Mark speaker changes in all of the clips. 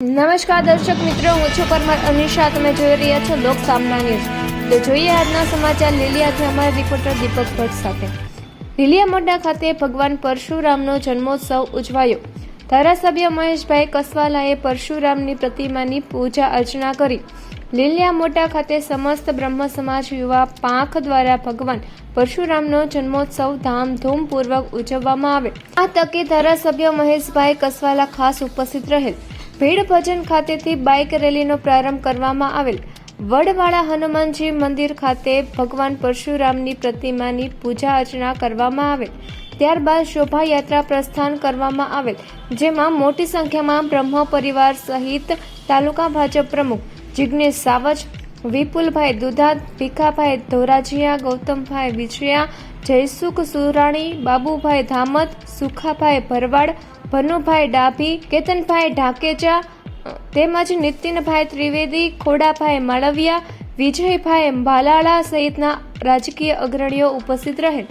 Speaker 1: નમસ્કાર દર્શક મિત્રો, હું છું પરમાર અનિશા. તમે જોઈ રહ્યા છો લોક સામના ન્યૂઝ. તો જોઈએ આજના સમાચાર લીલિયાથી અમારા રિપોર્ટર દીપક ભટ્ટ સાથે. લીલિયા મોટા ખાતે ભગવાન પરશુરામનો જન્મોત્સવ ઉજવાયો. ધારાસભ્ય મહેશભાઈ કસવાલાએ પરશુરામની પ્રતિમાની પૂજા અર્ચના કરી. લીલિયા મોટા ખાતે સમસ્ત બ્રહ્મ સમાજ યુવા પાંખ દ્વારા ભગવાન પરશુરામનો જન્મોત્સવ ધામધૂમપૂર્વક ઉજવવામાં આવે. આ તકે ધારાસભ્ય મહેશભાઈ કસવાલા ખાસ ઉપસ્થિત રહેલ. ભીડ ભજન ખાતેથી બાઇક રેલીનો પ્રારંભ કરવામાં આવેલ. વડવાળા હનુમાનજી મંદિર ખાતે ભગવાન પરશુરામની પ્રતિમાની પૂજા અર્ચના કરવામાં આવેલ. ત્યારબાદ શોભાયાત્રા પ્રસ્થાન કરવામાં આવેલ, જેમાં મોટી સંખ્યામાં બ્રહ્મ પરિવાર સહિત તાલુકા ભાજપ પ્રમુખ જિગ્નેશ સાવજ, વિપુલભાઈ દુધા, ભીખાભાઈ ધોરાજીયા, ગૌતમભાઈ વિજયા, જયસુખ સુરાણી, બાબુભાઈ ધામત, સુખાભાઈ ભરવાડ, ભનુભાઈ ડાભી, કેતનભાઈ ઢાકેચા તેમજ નીતિનભાઈ ત્રિવેદી, ખોડાભાઈ માળવિયા, વિજયભાઈ ભાલાળા સહિતના રાજકીય અગ્રણીઓ ઉપસ્થિત રહેલ.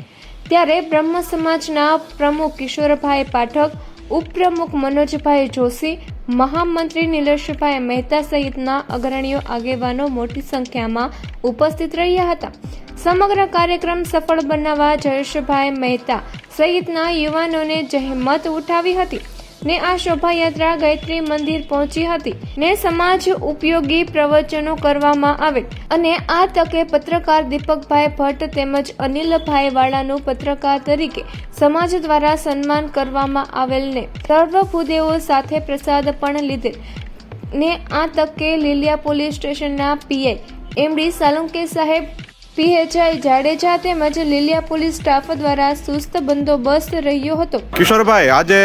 Speaker 1: ત્યારે બ્રહ્મ સમાજના પ્રમુખ કિશોરભાઈ પાઠક, ઉપપ્રમુખ મનોજભાઈ જોશી, મહામંત્રી નિલેશભાઈ મહેતા સહિતના અગ્રણીઓ આગેવાનો મોટી સંખ્યામાં ઉપસ્થિત રહ્યા હતા. સમગ્ર કાર્યક્રમ સફળ બનાવવા જયેશભાઈ મહેતા સહિતના યુવાનોને જહેમત ઉઠાવી હતી ને આ શોભાયાત્રા ગાયત્રી મંદિર પહોંચી હતી ને સમાજ ઉપયોગી પ્રવચનો કરવામાં આવેલ. અને આ તકે પત્રકાર દીપકભાઈ ભટ્ટ તેમજ અનિલભાઈ વાળાનું પત્રકાર તરીકે સમાજ દ્વારા સન્માન કરવામાં આવેલ ને સર્વ ભૂદેવો સાથે પ્રસાદ પણ લીધેલ ને આ તકે લીલિયા પોલીસ સ્ટેશનના પીઆઈ એમડી સાલુંકે સાહેબ, પીએચઆઈ જાડેજા તેમજ લીલિયા પોલીસ સ્ટાફ દ્વારા સુસ્ત બંદોબસ્ત રહ્યો હતો.
Speaker 2: કિશોરભાઈ, આજે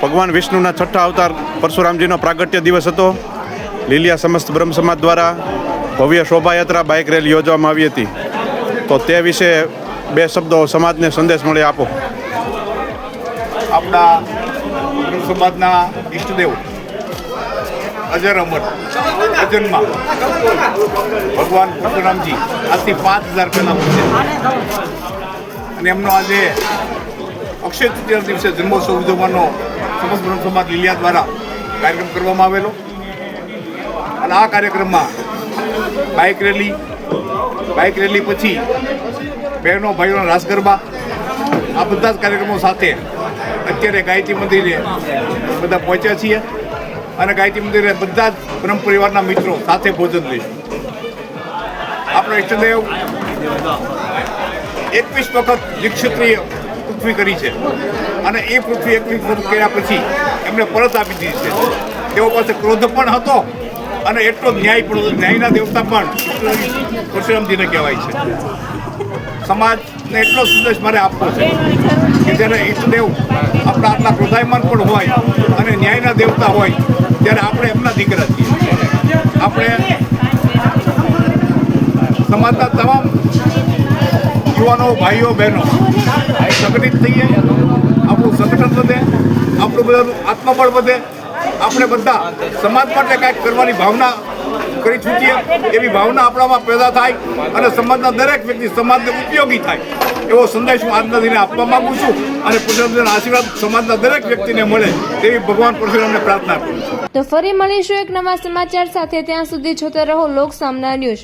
Speaker 2: ભગવાન વિષ્ણુના છઠ્ઠા અવતાર પરશુરામજીનો પ્રાગટ્ય દિવસ હતો. લીલિયા સમસ્ત બ્રહ્મ સમાજ દ્વારા ભવ્ય શોભાયાત્રા બાઇક રેલી યોજવામાં આવી હતી. તો તે વિશે બે શબ્દો સમાજને સંદેશ મળે આપો.
Speaker 3: આપણા બ્રહ્મ સમાજના ઈષ્ટદેવ અજર અમર ભજનમાં ભગવાન પરશુરામજી આજથી 5000 પહેલાં પૂજ્યા અને એમનો આજે અક્ષય તૃતીયાના દિવસે જન્મોત્સવ ઉજવવાનો સમસ્ત બ્રહ્મ સમાજ લીલિયા દ્વારા કાર્યક્રમ કરવામાં આવેલો. અને આ કાર્યક્રમમાં બાઇક રેલી પછી બહેનો ભાઈઓના રાસ ગરબા, આ બધા જ કાર્યક્રમો સાથે અત્યારે ગાયત્રી મંદિરે બધા પહોંચ્યા છીએ અને ગાયત્રી મંદિરે બધા જ બ્રહ્મ પરિવારના મિત્રો સાથે ભોજન લઈશું. આપણો ઈષ્ટદેવ 21 વખત દ્વિક્ષત્રિય પૃથ્વી કરી છે અને એ પૃથ્વી 21 વખત કર્યા પછી એમને પરત આપી દીધી છે. તેઓ પાસે ક્રોધ પણ હતો અને એટલો ન્યાય પણ હતો. ન્યાયના દેવતા પણ પરશુરામજીને કહેવાય છે. સમાજને એટલો સંદેશ મારે આપવો છે કે જ્યારે ઈષ્ટદેવ આપણા આટલા ક્રોધાયમાન પણ હોય અને ન્યાયના દેવતા હોય ત્યારે આપણે એમના દીકરા છીએ. આપણે સમાજના તમામ યુવાનો, ભાઈઓ, બહેનો સંગઠિત થઈએ, આપણું સંગઠન વધે, આપણું બધાનું આત્મબળ વધે, આપણે બધા સમાજ માટે કાંઈક કરવાની ભાવના કરી છૂટીએ એવી ભાવના આપણામાં પેદા થાય અને સમાજના દરેક વ્યક્તિ સમાજને ઉપયોગી થાય એવો સંદેશ હું આજના દિને આપવા માગું છું. અને પરશુરામજીના આશીર્વાદ સમાજના દરેક વ્યક્તિને મળે તેવી ભગવાન પરશુરામને પ્રાર્થના કરું છું.
Speaker 1: તો ફરી મળીશું એક નવા સમાચાર સાથે. ત્યાં સુધી જોતા રહો લોક સામના ન્યૂઝ.